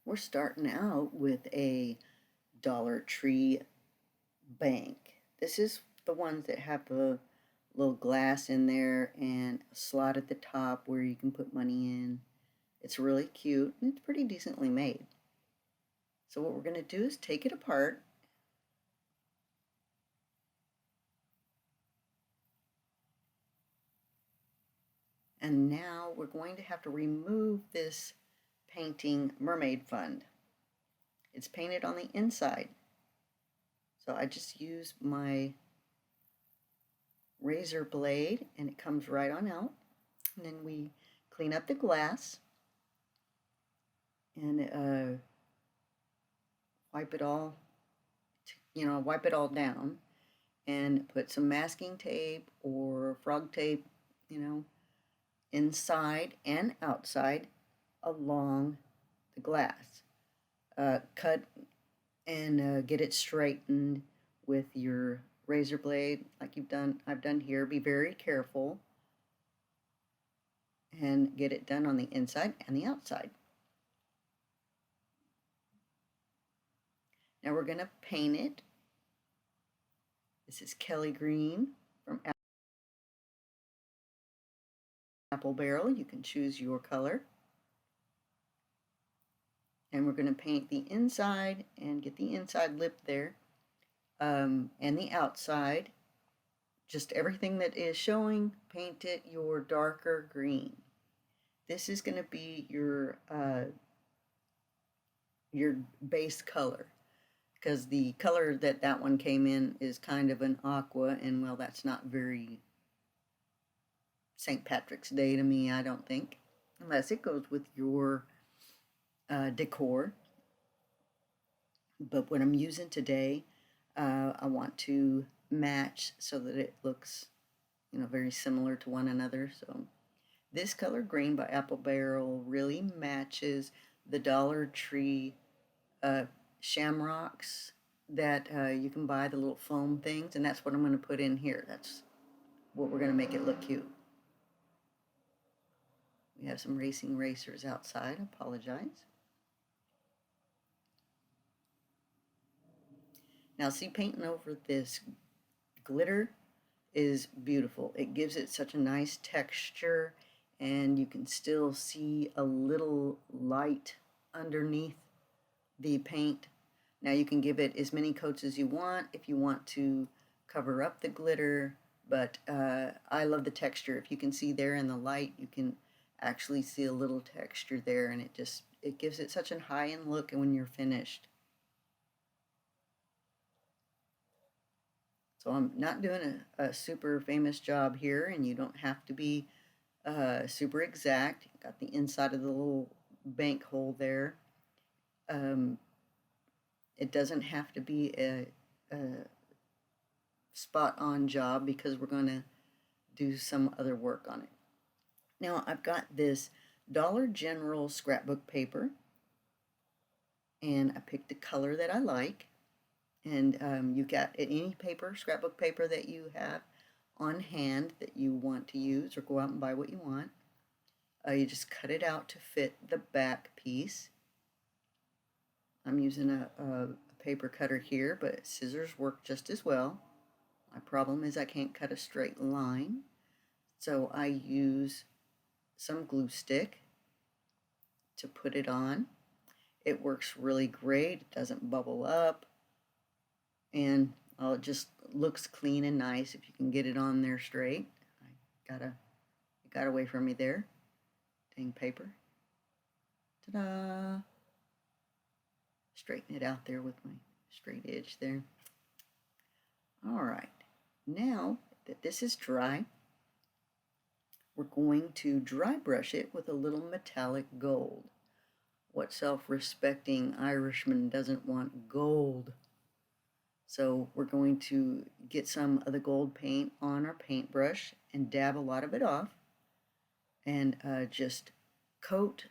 We're starting out with a Dollar Tree bank. This is the ones that have a little glass in there and a slot at the top where you can put money in. It's really cute and it's pretty decently made. So what we're going to do is take it apart. And now we're going to have to remove this painting Mermaid Fund. It's painted on the inside. So I just use my razor blade and it comes right on out. And then we clean up the glass and wipe it all, wipe it all down and put some masking tape or frog tape, inside and outside along the glass. Cut and get it straightened with your razor blade like I've done here. Be very careful and get it done on the inside and the outside. Now we're going to paint it. This is Kelly Green from Apple Barrel. You can choose your color. And we're going to paint the inside and get the inside lip there and the outside. Just everything that is showing, paint it your darker green. This is going to be your base color, because the color that one came in is kind of an aqua, and well, that's not very St. Patrick's Day to me, I don't think, unless it goes with your decor. But what I'm using today, I want to match so that it looks, very similar to one another. So this color green by Apple Barrel really matches the Dollar Tree shamrocks that you can buy, the little foam things, and that's what I'm going to put in here. That's what we're going to make it look cute. We have some racing racers outside. I apologize. Now see, painting over this glitter is beautiful. It gives it such a nice texture, and you can still see a little light underneath the paint. Now you can give it as many coats as you want if you want to cover up the glitter, but I love the texture. If you can see there in the light, you can actually see a little texture there, and it gives it such a high-end look when you're finished. So I'm not doing a super famous job here, and you don't have to be super exact. Got the inside of the little bank hole there. It doesn't have to be a spot-on job because we're going to do some other work on it. Now I've got this Dollar General scrapbook paper, and I picked the color that I like. And you got any paper, scrapbook paper that you have on hand that you want to use, or go out and buy what you want. You just cut it out to fit the back piece. I'm using a paper cutter here, but scissors work just as well. My problem is I can't cut a straight line, so I use some glue stick to put it on. It works really great. It doesn't bubble up, and it just looks clean and nice if you can get it on there straight. It got away from me there. Dang paper. Ta-da! Straighten it out there with my straight edge there. All right, now that this is dry, we're going to dry brush it with a little metallic gold. What self-respecting Irishman doesn't want gold? So we're going to get some of the gold paint on our paintbrush and dab a lot of it off, and just coat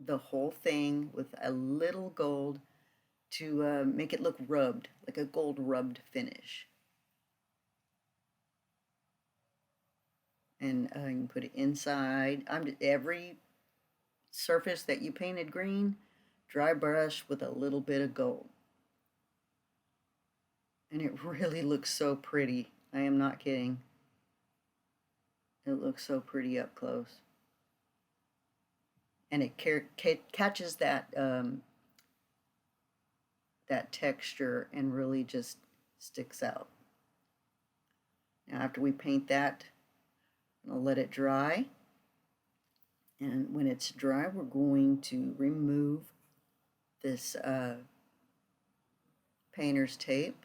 the whole thing with a little gold to make it look rubbed, like a gold rubbed finish. And you can put it inside. Every surface that you painted green, dry brush with a little bit of gold. And it really looks so pretty. I am not kidding. It looks so pretty up close. And it catches that that texture and really just sticks out. Now after we paint that, I'll let it dry. And when it's dry, we're going to remove this painter's tape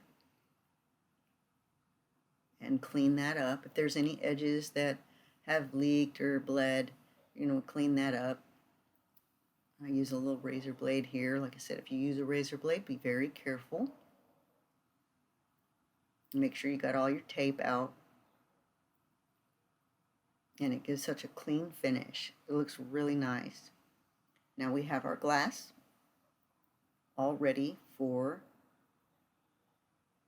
and clean that up. If there's any edges that have leaked or bled, clean that up. I use a little razor blade here. Like I said, if you use a razor blade, be very careful. Make sure you got all your tape out. And it gives such a clean finish. It looks really nice. Now we have our glass all ready for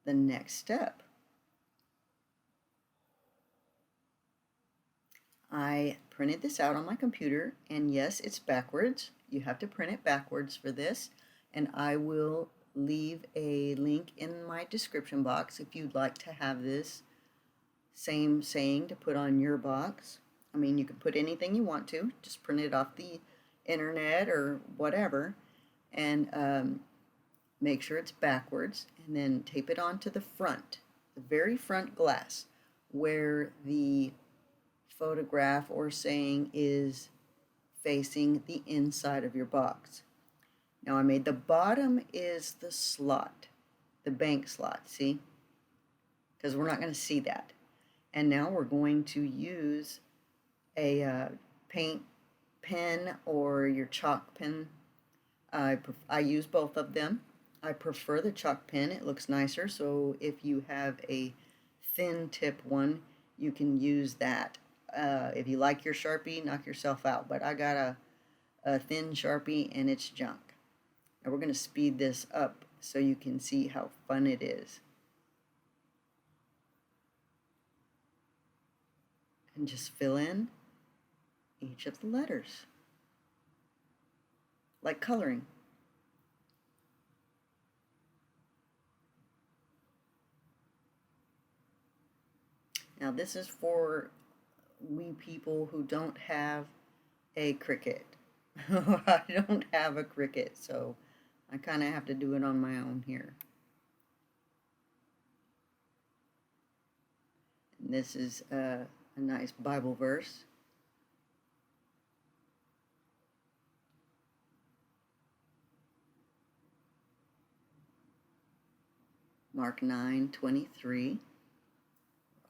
the next step. I printed this out on my computer, and yes, it's backwards. You have to print it backwards for this, and I will leave a link in my description box if you'd like to have this same saying to put on your box. I mean, you can put anything you want to, just print it off the internet or whatever, and make sure it's backwards, and then tape it onto the front, the very front glass, where the photograph or saying is facing the inside of your box. Now I made the bottom is the slot, the bank slot, see? Because we're not going to see that. And now we're going to use a paint pen or your chalk pen. I use both of them. I prefer the chalk pen. It looks nicer. So if you have a thin tip one, you can use that. If you like your Sharpie, knock yourself out. But I got a thin Sharpie and it's junk. Now we're going to speed this up so you can see how fun it is. And just fill in each of the letters, like coloring. Now this is for we people who don't have a Cricut. I don't have a Cricut, so I kind of have to do it on my own here. And this is a nice Bible verse. Mark 9:23.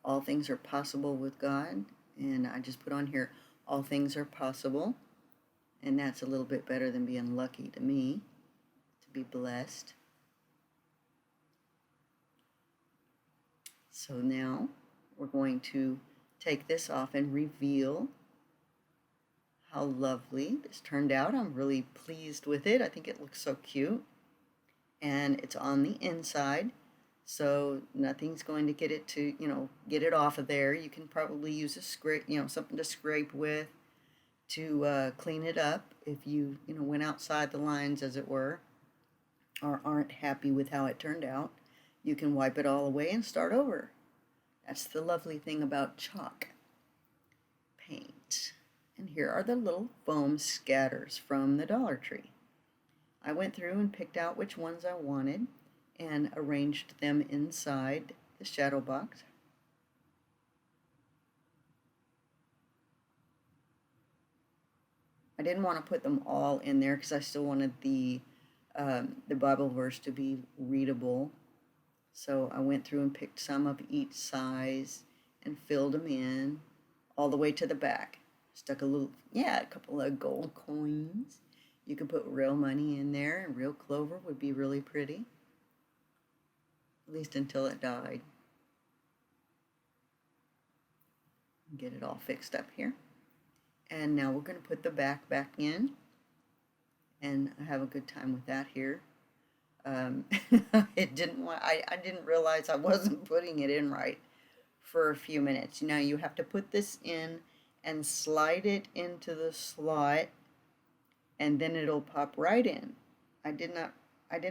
All things are possible with God. And I just put on here, all things are possible. And that's a little bit better than being lucky to me, to be blessed. So now we're going to take this off and reveal how lovely this turned out. I'm really pleased with it. I think it looks so cute. And it's on the inside, so nothing's going to get it to, get it off of there. You can probably use a scrape, something to scrape with to clean it up if you, went outside the lines, as it were, or aren't happy with how it turned out. You can wipe it all away and start over. That's the lovely thing about chalk paint. And here are the little foam scatters from the Dollar Tree. I went through and picked out which ones I wanted and arranged them inside the shadow box. I didn't want to put them all in there because I still wanted the Bible verse to be readable. So I went through and picked some of each size and filled them in all the way to the back. Stuck a couple of gold coins. You could put real money in there, and real clover would be really pretty. At least until it died. Get it all fixed up here. And now we're going to put the back in. And I have a good time with that here. I didn't realize I wasn't putting it in right for a few minutes. Now you have to put this in and slide it into the slot, and then it'll pop right in. I did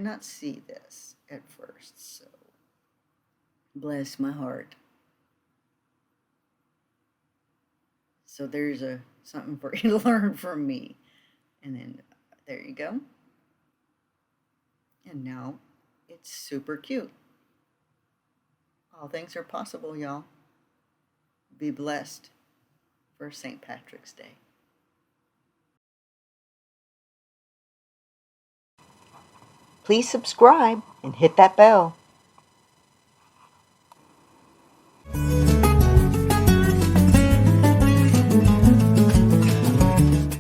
not see this at first, so bless my heart. So there's something for you to learn from me. And then there you go. And now it's super cute. All things are possible, y'all. Be blessed for St. Patrick's Day. Please subscribe and hit that bell.